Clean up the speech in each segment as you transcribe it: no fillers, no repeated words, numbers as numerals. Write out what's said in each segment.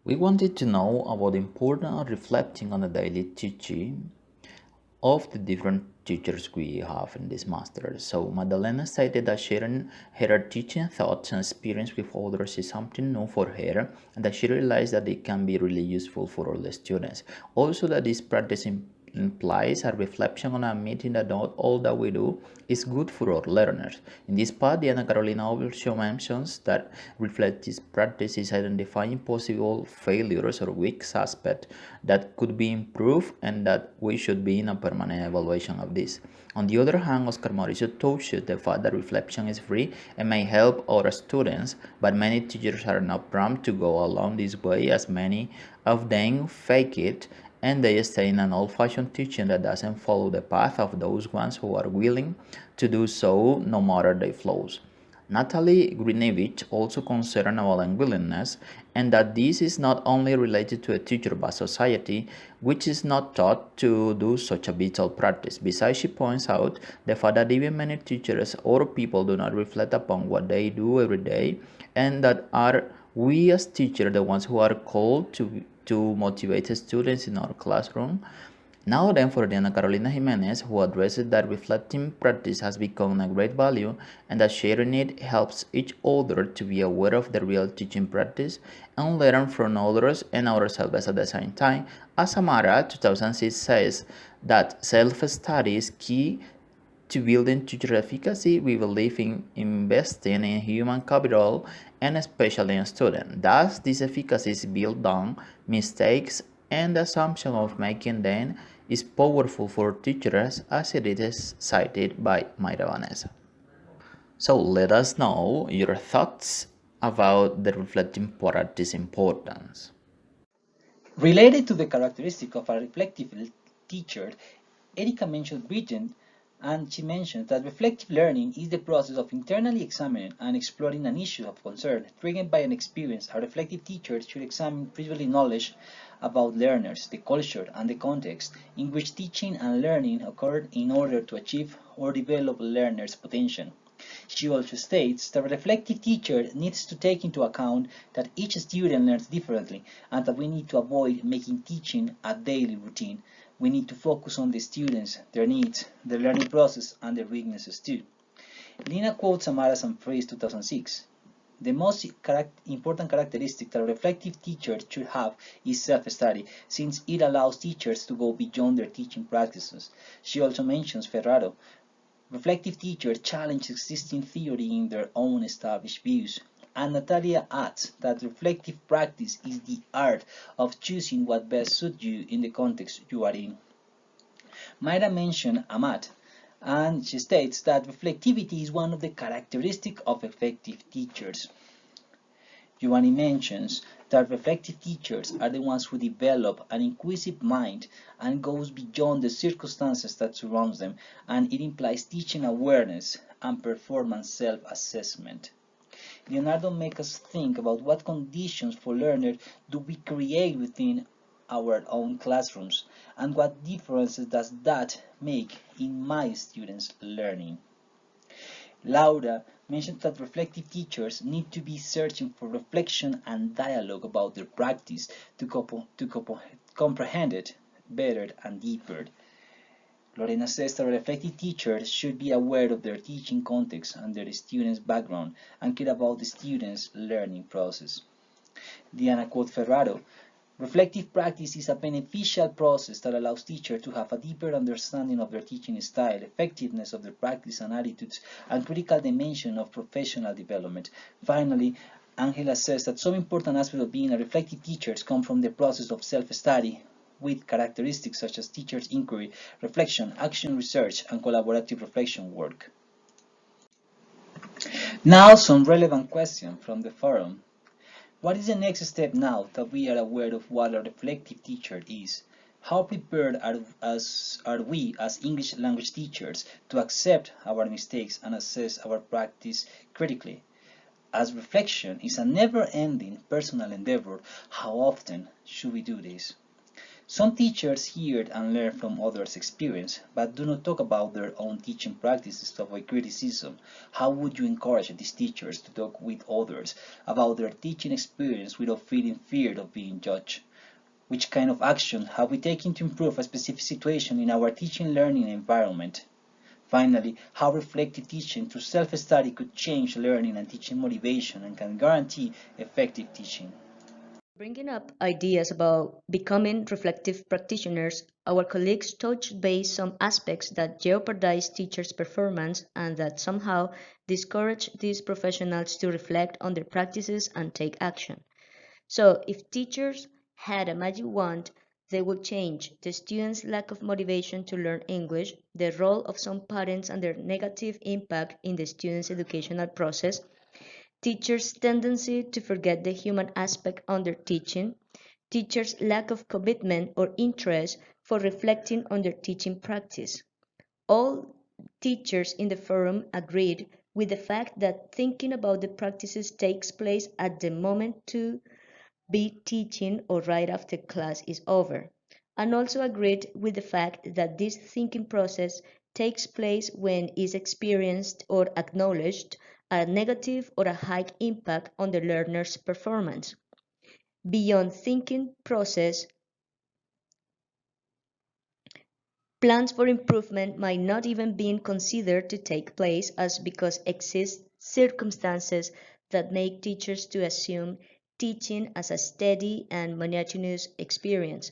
We wanted to know about the importance of reflecting on the daily teaching of the different teachers we have in this master. So Madalena stated that sharing her teaching thoughts and experience with others is something new for her, and that she realized that it can be really useful for all the students. Also, that this practice implies a reflection on admitting that not all that we do is good for our learners. In this part, Diana Carolina also mentions that reflective practice is identifying possible failures or weak aspects that could be improved and that we should be in a permanent evaluation of this. On the other hand, Oscar Mauricio touched the fact that reflection is free and may help our students, but many teachers are not prompt to go along this way, as many of them fake it and they stay in an old-fashioned teaching that doesn't follow the path of those ones who are willing to do so no matter the flaws. Natalie Grinevich also concerned about unwillingness and that this is not only related to a teacher but society, which is not taught to do such a vital practice. Besides, she points out the fact that even many teachers or people do not reflect upon what they do every day, and that are we as teachers the ones who are called to motivate students in our classroom. Now then, for Diana Carolina Jimenez, who addresses that reflecting practice has become a great value and that sharing it helps each other to be aware of the real teaching practice and learn from others and ourselves at the same time. As Amara 2006 says that self-study is key to building teacher efficacy. We believe in investing in human capital and especially in students. Thus, this efficacy is built on mistakes, and the assumption of making them is powerful for teachers, as it is cited by Mayra Vanessa. So let us know your thoughts about the reflecting practice importance. Related to the characteristic of a reflective teacher, Erika mentioned Bridget, and she mentions that reflective learning is the process of internally examining and exploring an issue of concern triggered by an experience. A reflective teacher should examine previously knowledge about learners, the culture, and the context in which teaching and learning occurred in order to achieve or develop learners' potential. She also states that a reflective teacher needs to take into account that each student learns differently and that we need to avoid making teaching a daily routine. We need to focus on the students, their needs, their learning process, and their weaknesses too. Lina quotes Amara Sanfrey's 2006. The most important characteristic that a reflective teacher should have is self-study, since it allows teachers to go beyond their teaching practices. She also mentions Ferraro. Reflective teachers challenge existing theory in their own established views. And Natalia adds that reflective practice is the art of choosing what best suits you in the context you are in. Mayra mentioned Amat, and she states that reflectivity is one of the characteristics of effective teachers. Giovanni mentions that reflective teachers are the ones who develop an inquisitive mind and goes beyond the circumstances that surround them, and it implies teaching awareness and performance self-assessment. Leonardo makes us think about what conditions for learners do we create within our own classrooms, and what differences does that make in my students' learning. Laura mentioned that reflective teachers need to be searching for reflection and dialogue about their practice to comprehend it better and deeper. Lorena says that reflective teachers should be aware of their teaching context and their students' background and care about the students' learning process. Diana quote Ferraro. Reflective practice is a beneficial process that allows teachers to have a deeper understanding of their teaching style, effectiveness of their practice and attitudes, and critical dimension of professional development. Finally, Angela says that some important aspects of being a reflective teacher come from the process of self-study, with characteristics such as teacher's inquiry, reflection, action research, and collaborative reflection work. Now, some relevant questions from the forum. What is the next step now that we are aware of what a reflective teacher is? How prepared are we as English language teachers to accept our mistakes and assess our practice critically? As reflection is a never-ending personal endeavor, how often should we do this? Some teachers hear and learn from others' experience, but do not talk about their own teaching practices to avoid criticism. How would you encourage these teachers to talk with others about their teaching experience without feeling feared of being judged? Which kind of action have we taken to improve a specific situation in our teaching learning environment? Finally, how reflective teaching through self-study could change learning and teaching motivation and can guarantee effective teaching. Bringing up ideas about becoming reflective practitioners, our colleagues touched base some aspects that jeopardize teachers' performance and that somehow discourage these professionals to reflect on their practices and take action. So, if teachers had a magic wand, they would change the students' lack of motivation to learn English, the role of some parents and their negative impact in the students' educational process, teachers' tendency to forget the human aspect on their teaching, teachers' lack of commitment or interest for reflecting on their teaching practice. All teachers in the forum agreed with the fact that thinking about the practices takes place at the moment to be teaching or right after class is over, and also agreed with the fact that this thinking process takes place when is experienced or acknowledged a negative or a high impact on the learner's performance. Beyond thinking process, plans for improvement might not even be considered to take place as because exist circumstances that make teachers to assume teaching as a steady and monotonous experience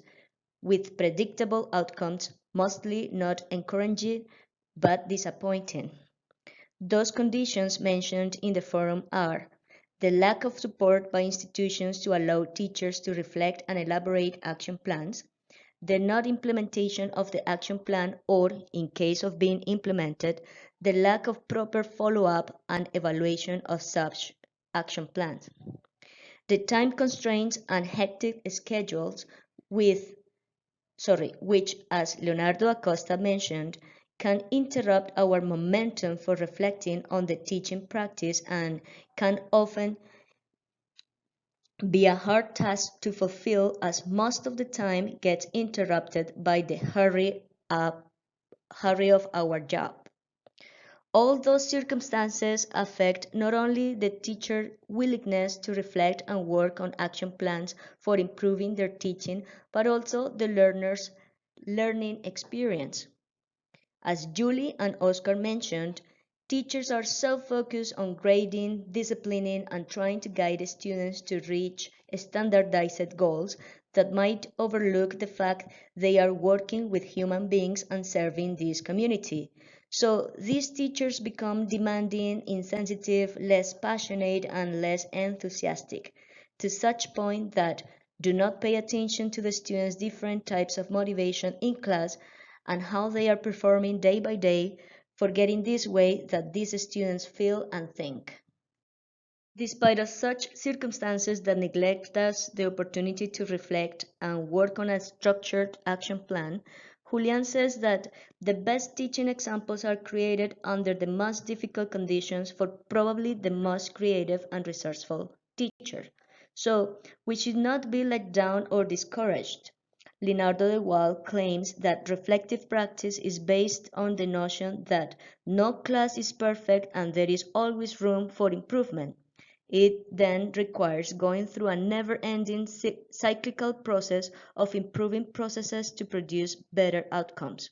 with predictable outcomes, mostly not encouraging but disappointing. Those conditions mentioned in the forum are the lack of support by institutions to allow teachers to reflect and elaborate action plans, the not implementation of the action plan or, in case of being implemented, the lack of proper follow-up and evaluation of such action plans, the time constraints and hectic schedules with which, as Leonardo Acosta mentioned, can interrupt our momentum for reflecting on the teaching practice and can often be a hard task to fulfill as most of the time gets interrupted by the hurry of our job. All those circumstances affect not only the teacher's willingness to reflect and work on action plans for improving their teaching, but also the learner's learning experience. As Julie and Oscar mentioned, teachers are so focused on grading, disciplining, and trying to guide students to reach standardized goals that might overlook the fact they are working with human beings and serving this community. So these teachers become demanding, insensitive, less passionate, and less enthusiastic, to such point that do not pay attention to the students' different types of motivation in class and how they are performing day by day, forgetting this way that these students feel and think. Despite of such circumstances that neglect us the opportunity to reflect and work on a structured action plan, Julian says that the best teaching examples are created under the most difficult conditions for probably the most creative and resourceful teacher. So we should not be let down or discouraged. Leonardo de Waal claims that reflective practice is based on the notion that no class is perfect and there is always room for improvement. It then requires going through a never-ending cyclical process of improving processes to produce better outcomes.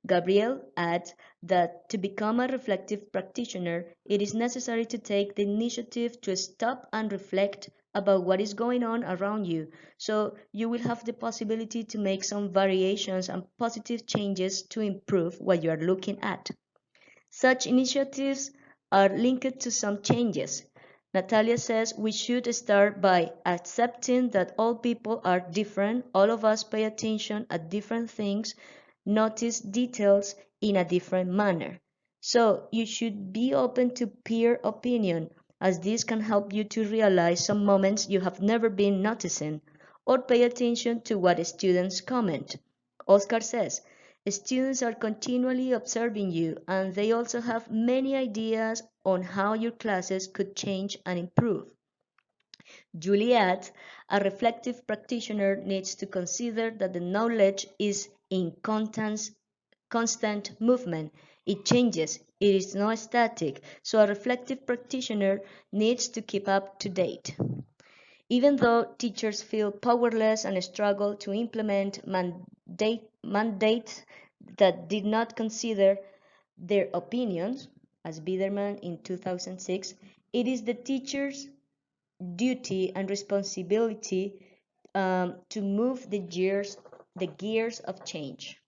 Gabriel adds that to become a reflective practitioner, it is necessary to take the initiative to stop and reflect about what is going on around you, so you will have the possibility to make some variations and positive changes to improve what you are looking at. Such initiatives are linked to some changes. Natalia says we should start by accepting that all people are different, all of us pay attention at different things, notice details in a different manner. So you should be open to peer opinion, as this can help you to realize some moments you have never been noticing, or pay attention to what students comment. Oscar says, students are continually observing you and they also have many ideas on how your classes could change and improve. Julie adds, a reflective practitioner needs to consider that the knowledge is in constant movement. It changes, it is not static, so a reflective practitioner needs to keep up to date. Even though teachers feel powerless and struggle to implement mandates that did not consider their opinions, as Biederman in 2006, it is the teacher's duty and responsibility to move the gears of change.